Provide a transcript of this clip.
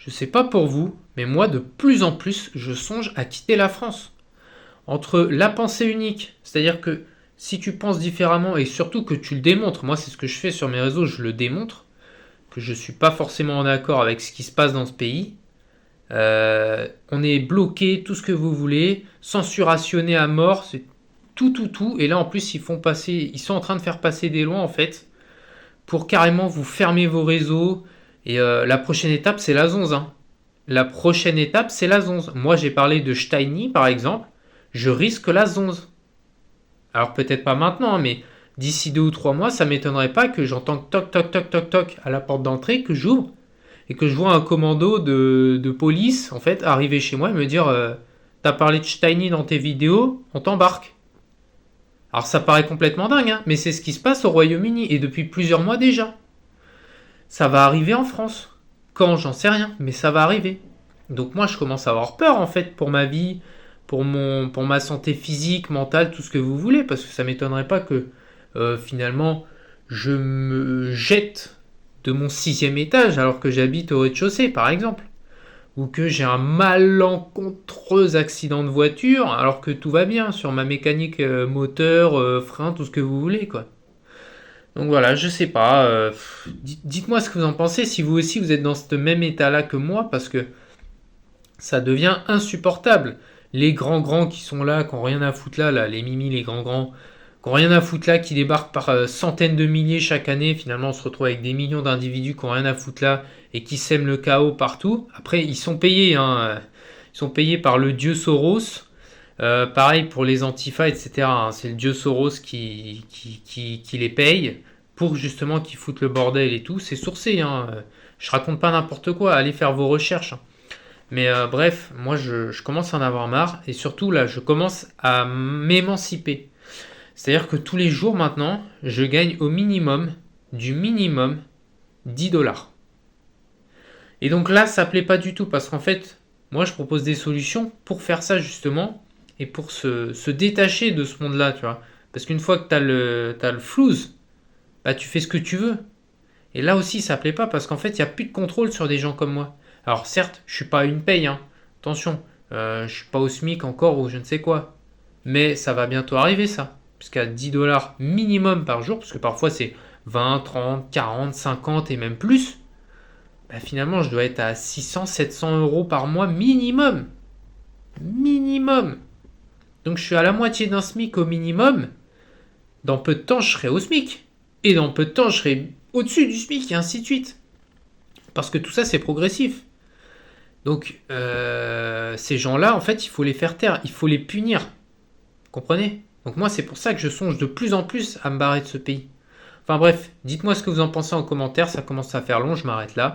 Je sais pas pour vous, mais moi de plus en plus, je songe à quitter la France. Entre la pensée unique, c'est-à-dire que si tu penses différemment et surtout que tu le démontres, moi c'est ce que je fais sur mes réseaux, je le démontre, que je suis pas forcément en accord avec ce qui se passe dans ce pays. On est bloqué, tout ce que vous voulez, censuration à mort, c'est tout. Et là en plus ils sont en train de faire passer des lois en fait pour carrément vous fermer vos réseaux. Et la prochaine étape, c'est la zonze, hein. La prochaine étape, c'est la zonze. Moi, j'ai parlé de Steiny, par exemple. Je risque la zonze. Alors, peut-être pas maintenant, mais d'ici 2 ou 3 mois, ça m'étonnerait pas que j'entende toc à la porte d'entrée, que j'ouvre et que je vois un commando de police, en fait, arriver chez moi et me dire t'as parlé de Steiny dans tes vidéos, on t'embarque. Alors, ça paraît complètement dingue, hein, mais c'est ce qui se passe au Royaume-Uni et depuis plusieurs mois déjà. Ça va arriver en France. Quand, j'en sais rien, mais ça va arriver. Donc moi, je commence à avoir peur en fait pour ma vie, pour ma santé physique, mentale, tout ce que vous voulez, parce que ça m'étonnerait pas que finalement je me jette de mon 6e étage alors que j'habite au rez-de-chaussée, par exemple, ou que j'ai un malencontreux accident de voiture alors que tout va bien sur ma mécanique moteur, frein, tout ce que vous voulez, quoi. Donc voilà, je sais pas. Dites-moi ce que vous en pensez, si vous aussi vous êtes dans ce même état-là que moi, parce que ça devient insupportable. Les grands qui sont là, qui n'ont rien à foutre là, les mimi, les grands, qui n'ont rien à foutre là, qui débarquent par centaines de milliers chaque année, finalement on se retrouve avec des millions d'individus qui n'ont rien à foutre là et qui sèment le chaos partout. Après, ils sont payés, hein. Ils sont payés par le dieu Soros. Pareil pour les Antifa, etc., hein. C'est le dieu Soros qui les paye pour justement qu'ils foutent le bordel et tout. C'est sourcé, hein. Je raconte pas n'importe quoi. Allez faire vos recherches, hein. Mais bref, moi je commence à en avoir marre. Et surtout là, je commence à m'émanciper. C'est-à-dire que tous les jours maintenant, je gagne au minimum, du minimum, 10 dollars. Et donc là, ça plaît pas du tout parce qu'en fait, moi je propose des solutions pour faire ça justement et pour se détacher de ce monde-là, tu vois. Parce qu'une fois que t'as le flouze, bah tu fais ce que tu veux. Et là aussi, ça plaît pas parce qu'en fait, il n'y a plus de contrôle sur des gens comme moi. Alors certes, je suis pas à une paye, hein. Attention, je suis pas au SMIC encore ou je ne sais quoi. Mais ça va bientôt arriver ça. Puisqu'à 10 dollars minimum par jour, parce que parfois c'est 20, 30, 40, 50 et même plus, bah finalement je dois être à 600, 700 euros par mois minimum. Minimum. Donc je suis à la moitié d'un SMIC au minimum. Dans peu de temps, je serai au SMIC. Et dans peu de temps, je serai au-dessus du SMIC et ainsi de suite. Parce que tout ça, c'est progressif. Donc, ces gens-là, en fait, il faut les faire taire. Il faut les punir. Vous comprenez? Donc moi, c'est pour ça que je songe de plus en plus à me barrer de ce pays. Enfin bref, dites-moi ce que vous en pensez en commentaire. Ça commence à faire long, je m'arrête là.